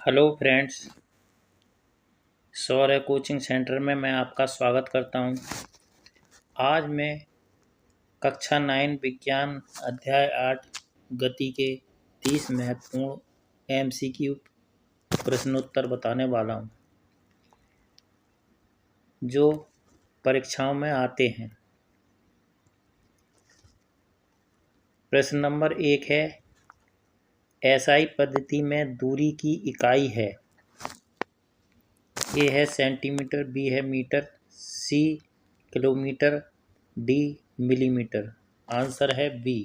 Hello friends. सौर्य coaching centre में मैं आपका स्वागत करता हूं। आज मैं कक्षा 9 विज्ञान अध्याय 8 गति के 30 महत्वपूर्ण एमसीक्यू प्रश्नोत्तर बताने वाला हूं, जो परीक्षाओं में आते हैं। प्रश्न नंबर 1 है, एसआई पद्धति में दूरी की इकाई है। ए है सेंटीमीटर, बी है मीटर, सी किलोमीटर, डी मिलीमीटर। आंसर है बी,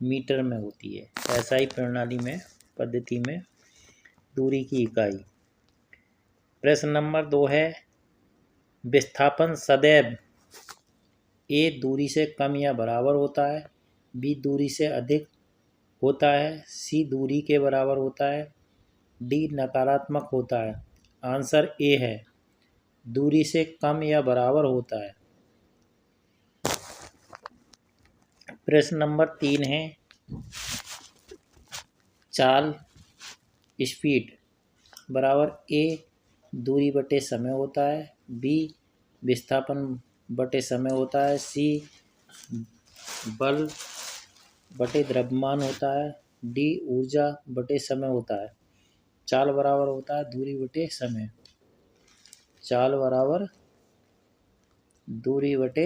मीटर में होती है। एसआई प्रणाली में पद्धति में दूरी की इकाई। प्रश्न नंबर 2 है, विस्थापन सदैव ए दूरी से कम या बराबर होता है, बी दूरी से अधिक होता है, सी दूरी के बराबर होता है, डी नकारात्मक होता है। आंसर ए है, दूरी से कम या बराबर होता है। प्रश्न नंबर 3 है, चाल स्पीड बराबर ए दूरी बटे समय होता है, बी विस्थापन बटे समय होता है, सी बल बटे द्रव्यमान होता है, डी ऊर्जा बटे समय होता है। चाल बराबर होता है दूरी बटे समय। चाल बराबर दूरी बटे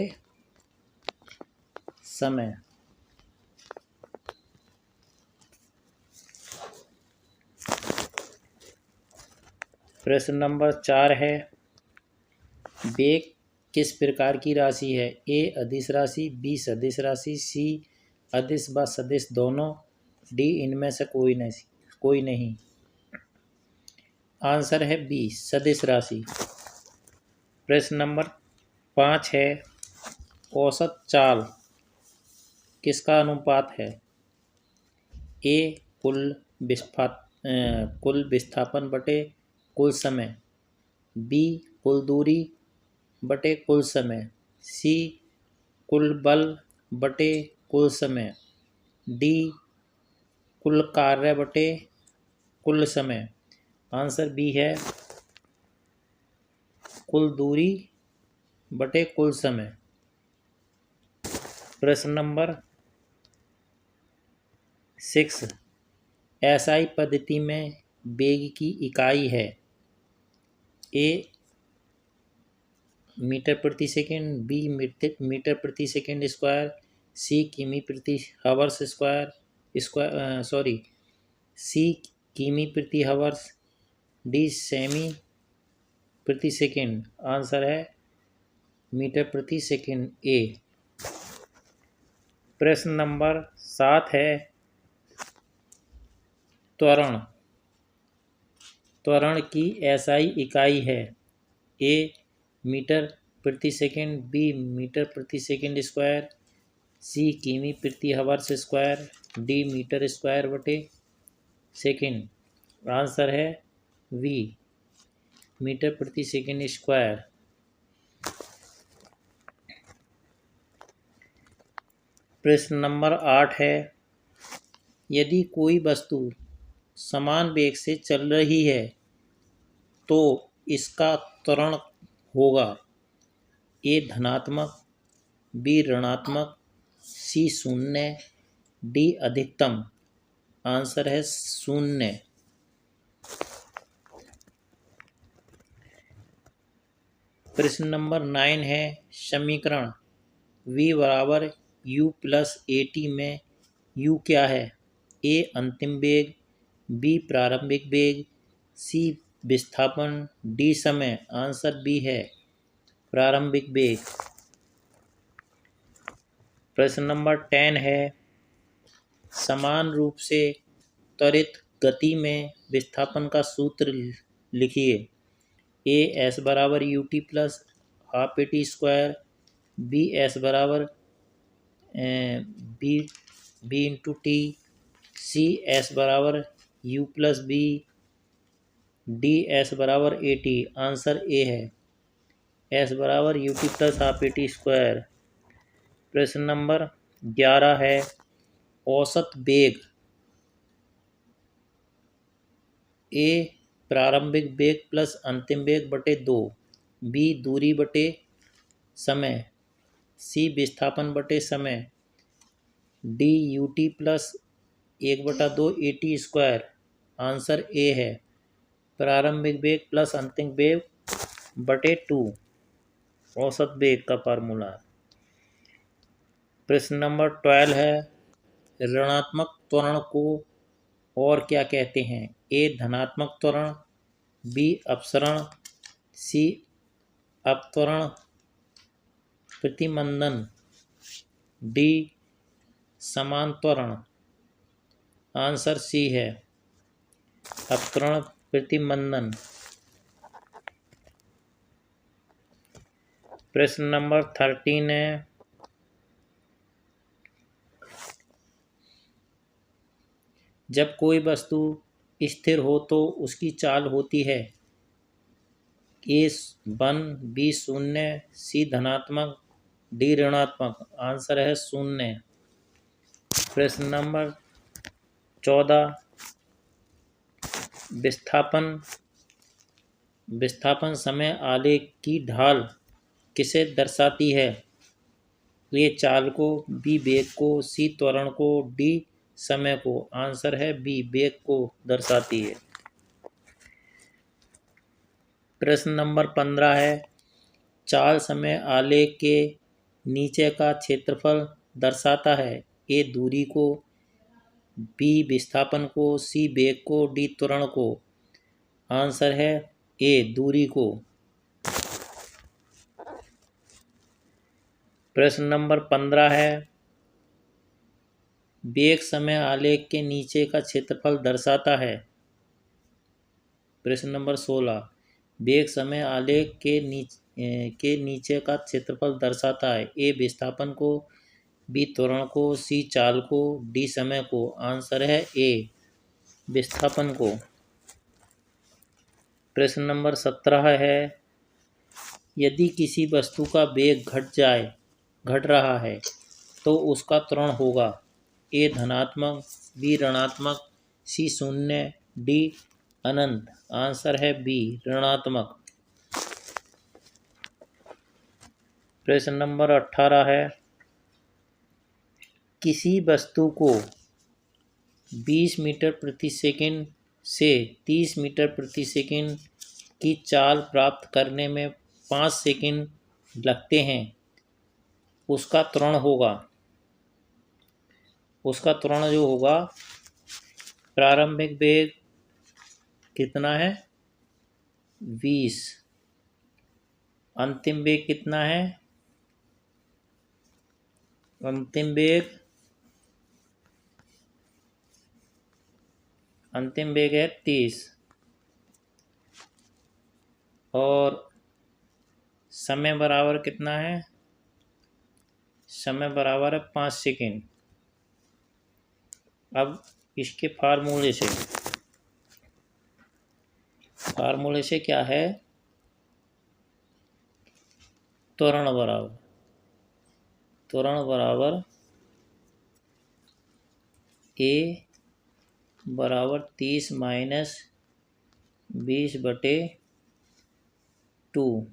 समय। प्रश्न नंबर 4 है, वेग किस प्रकार की राशि है? ए अदिश राशि, बी सदिश राशि, सी अदिश व सदिश दोनों, डी इनमें से कोई नहीं। आंसर है बी, सदिश राशि। प्रश्न नंबर 5 है, औसत चाल किसका अनुपात है? ए कुल विस्थापन बटे कुल समय, बी कुल दूरी बटे कुल समय, सी कुल बल बटे कुल समय, डी कुल कार्य बटे कुल समय। आंसर बी है, कुल दूरी बटे कुल समय। प्रश्न नंबर 6, एसआई पद्धति में वेग की इकाई है। ए मीटर प्रति सेकंड, बी मीटर प्रति सेकंड स्क्वायर, सी किमी प्रति हावर्स सी किमी प्रति हावर्स, डी सेमी प्रति सेकंड। आंसर है मीटर प्रति सेकंड, ए। प्रश्न नंबर 7 है, त्वरण की एसआई इकाई है। ए मीटर प्रति सेकंड, बी मीटर प्रति सेकंड स्क्वायर, सी किमी प्रति hours square, D metre square बटे सेकंड। आंसर है वी, मीटर प्रति सेकंड स्क्वायर। प्रश्न नंबर 8 है, यदि कोई वस्तु समान वेग से चल रही है तो इसका त्वरण होगा। ए धनात्मक, बी ऋणात्मक, सी शून्य, डी अधिकतम। आंसर है शून्य। प्रश्न नंबर 9 है, समीकरण v बराबर u प्लस at में u क्या है? ए अंतिम वेग, बी प्रारंभिक वेग, सी विस्थापन, डी समय। आंसर बी है, प्रारंभिक वेग। प्रश्न नंबर 10 है, समान रूप से त्वरित गति में विस्थापन का सूत्र लिखिए। ए एस बराबर U T plus half A T square, B S बराबर B into T, C S बराबर U plus B, D S बराबर ए टी। आंसर ए है, एस बराबर U T plus half A T square. प्रश्न नंबर 11 है, औसत वेग ए प्रारंभिक वेग प्लस अंतिम वेग बटे 2, बी दूरी बटे समय, सी विस्थापन बटे समय, D UT plus 1/2 AT square. Answer A है प्रारंभिक वेग प्लस अंतिम वेग बटे 2 औसत वेग का फार्मूला। प्रश्न नंबर 12 है, ऋणात्मक त्वरण को और क्या कहते हैं? ए धनात्मक त्वरण, बी अपसरण, सी अपत्वरण प्रतिमंदन, डी समान त्वरण। आंसर सी है अपत्वरण प्रतिमंदन। प्रश्न नंबर 13 है, जब कोई वस्तु स्थिर हो तो उसकी चाल होती है ए 1, बी 0, सी धनात्मक, डी ऋणात्मक। आंसर है 0। प्रश्न नंबर 14, विस्थापन समय आलेख की ढाल किसे दर्शाती है? ए चाल को, बी वेग को, सी त्वरण को, डी समय को। आंसर है बी वेग को दर्शाती है। प्रश्न नंबर 15 है, चाल समय आलेख के नीचे का क्षेत्रफल दर्शाता है ए दूरी को, बी विस्थापन को, सी वेग को, डी त्वरण को। आंसर है ए दूरी को। प्रश्न नंबर 15 है, वेग समय आलेख के नीचे का क्षेत्रफल दर्शाता है। प्रश्न नंबर 16, वेग समय आलेख के नीचे का क्षेत्रफल दर्शाता है ए विस्थापन को, बी त्वरण को, सी चाल को, डी समय को। आंसर है ए विस्थापन को। प्रश्न नंबर 17 है, यदि किसी वस्तु का वेग घट रहा है तो उसका त्वरण होगा ए धनात्मक, बी ऋणात्मक, सी 0, डी अनंत। आंसर है बी ऋणात्मक। प्रश्न नंबर 18 है, किसी वस्तु को 20 मीटर प्रति सेकंड से 30 मीटर प्रति सेकंड की चाल प्राप्त करने में 5 सेकंड लगते हैं, उसका त्वरण जो होगा, प्रारंभिक वेग कितना है 20, अंतिम वेग कितना है, अंतिम वेग है 30 और समय बराबर कितना है, समय बराबर है 5 सेकंड। अब इसके फार्मूले से क्या है, त्वरण बराबर ए बराबर 30 माइनस 20/2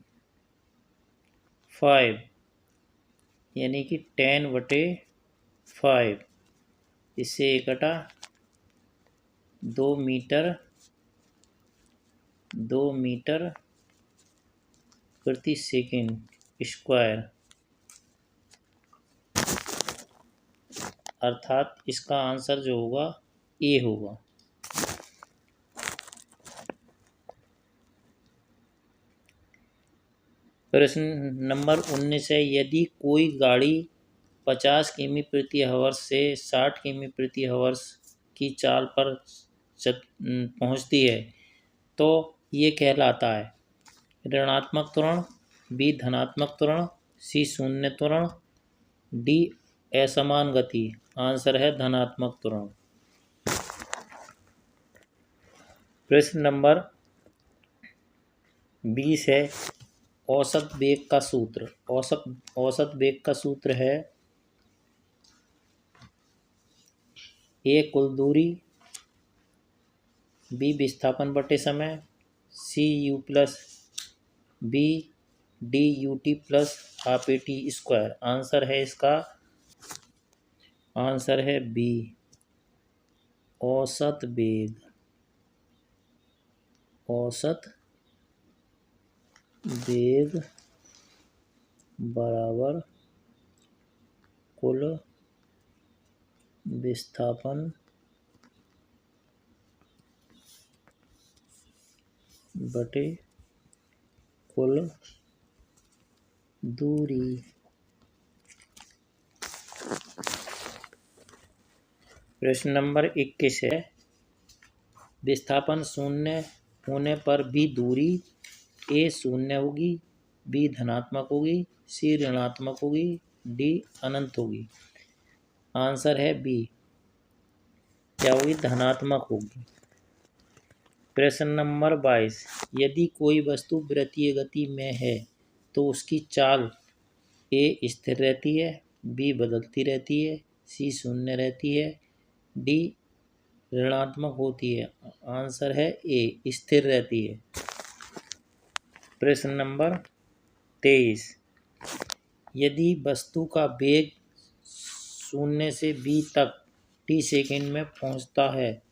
5 यानी कि 10/5। इससे इकट्ठा 2 मीटर प्रति सेकंड स्क्वायर, अर्थात इसका आंसर जो होगा ए होगा। प्रश्न नंबर 19 है, यदि कोई गाड़ी 50 किमी प्रति आवर्स से 60 किमी प्रति आवर्स की चाल पर पहुंचती है तो ये कहलाता है ऋणात्मक त्वरण, बी धनात्मक त्वरण, सी 0 त्वरण, डी असमान गति। आंसर है धनात्मक त्वरण। प्रश्न नंबर 20 है, औसत वेग का सूत्र। औसत वेग का सूत्र है ए कुल दूरी बी विस्थापन बटे समय, C U plus B D U T plus half A T square. Answer है इसका, आंसर है बी, औसत वेग। औसत वेग बराबर कुल विस्थापन बटे कुल दूरी। प्रश्न नंबर 21 है, विस्थापन शून्य होने पर भी दूरी ए शून्य होगी, बी धनात्मक होगी, सी ऋणात्मक होगी, डी अनंत होगी। आंसर है बी, क्या होगी, धनात्मक होगी। प्रश्न नंबर 22, यदि कोई वस्तु वृत्तीय गति में है तो उसकी चाल ए स्थिर रहती है, बी बदलती रहती है, सी शून्य रहती है, डी ऋणात्मक होती है। आंसर है ए, स्थिर रहती है। प्रश्न नंबर 23, यदि वस्तु का वेग शून्य से बी तक टी सेकेंड में पहुंचता है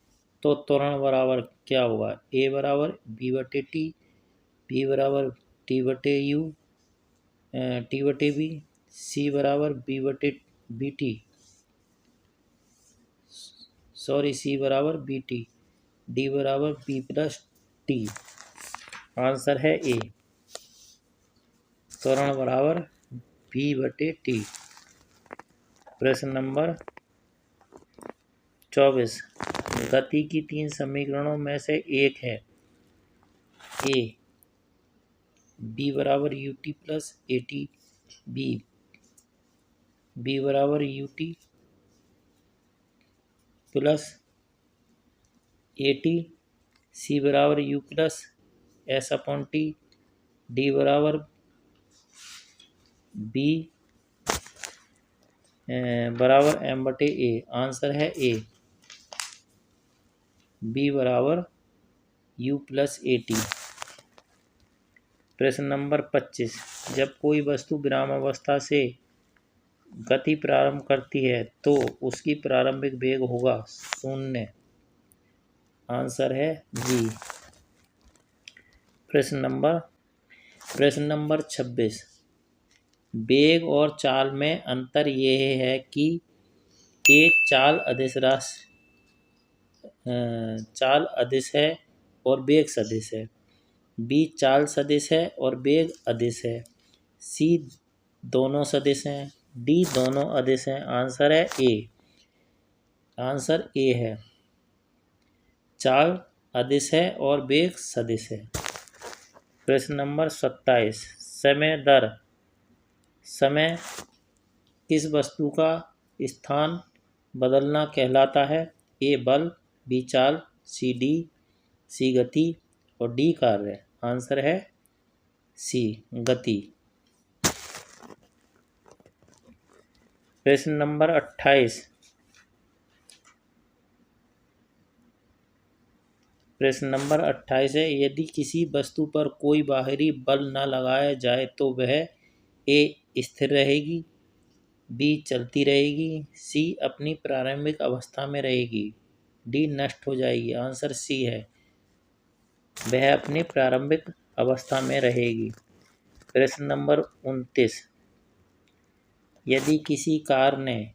तो त्वरण बराबर क्या होगा। ए बराबर बी बटे टी, बी बराबर टी बटे यू टी बटे बी, सी बराबर बी बटे बी टी, सी बराबर बी टी, डी बराबर बी प्लस टी। आंसर है ए, त्वरण बराबर बी बटे टी। प्रश्न नंबर 24, गति की 3 समीकरणों में से एक है ए बी बराबर U T plus A T, B बराबर U T plus A T, C बराबर U plus S upon T, D बराबर बी बराबर एम बटे ए। आंसर है ए, बी बराबर यू प्लस ए टी। प्रश्न नंबर 25, जब कोई वस्तु विराम अवस्था से गति प्रारंभ करती है तो उसकी प्रारंभिक वेग होगा शून्य। आंसर है जी। प्रश्न नंबर 26, वेग और चाल में अंतर यह है कि ए चाल अदिश है और वेग सदिश है, बी चाल सदिश है और वेग अदिश है, सी दोनों सदिश हैं, डी दोनों अदिश हैं। आंसर है ए, आंसर ए है, चाल अदिश है और वेग सदिश है। प्रश्न नंबर 27, समय किस वस्तु का स्थान बदलना कहलाता है। ए बल, बी चाल, सी गति और डी कार्य। आंसर है सी, गति। प्रश्न नंबर 28, है, यदि किसी वस्तु पर कोई बाहरी बल न लगाया जाए तो वह ए स्थिर रहेगी, बी चलती रहेगी, सी अपनी प्रारंभिक अवस्था में रहेगी, डी नष्ट हो जाएगी। आंसर सी है, वह अपनी प्रारंभिक अवस्था में रहेगी। प्रश्न नंबर 29, यदि किसी कार ने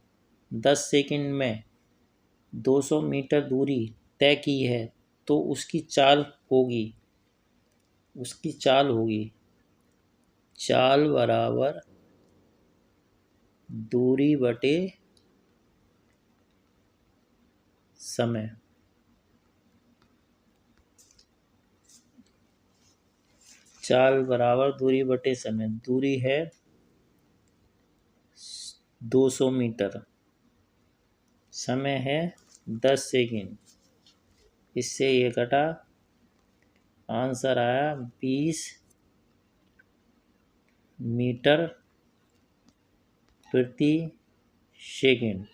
10 सेकंड में 200 मीटर दूरी तय की है तो उसकी चाल होगी चाल बराबर दूरी बटे समय। चाल बराबर दूरी बटे समय। दूरी है 200 मीटर, समय है 10 सेकंड, इससे ये कटा, आंसर आया 20 मीटर प्रति सेकंड।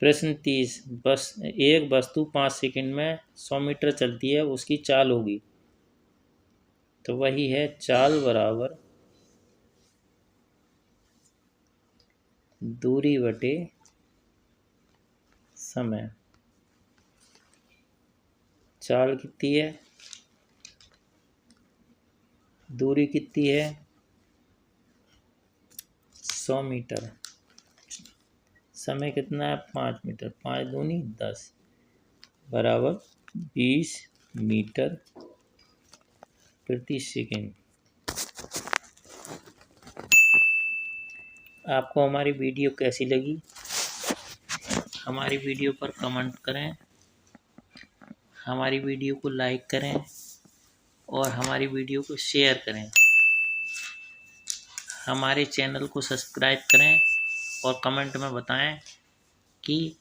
प्रश्न 30, बस एक वस्तु 5 सेकंड में 100 मीटर चलती है, उसकी चाल होगी। तो वही है चाल बराबर दूरी बटे समय। चाल कितनी है, दूरी कितनी है 100 मीटर, समय कितना है 5 मीटर, 5 दूनी 10 बराबर 20 मीटर प्रति सेकंड। आपको हमारी वीडियो कैसी लगी? हमारी वीडियो पर कमेंट करें, हमारी वीडियो को लाइक करें और हमारी वीडियो को शेयर करें। हमारे चैनल को सब्सक्राइब करें और कमेंट में बताएं कि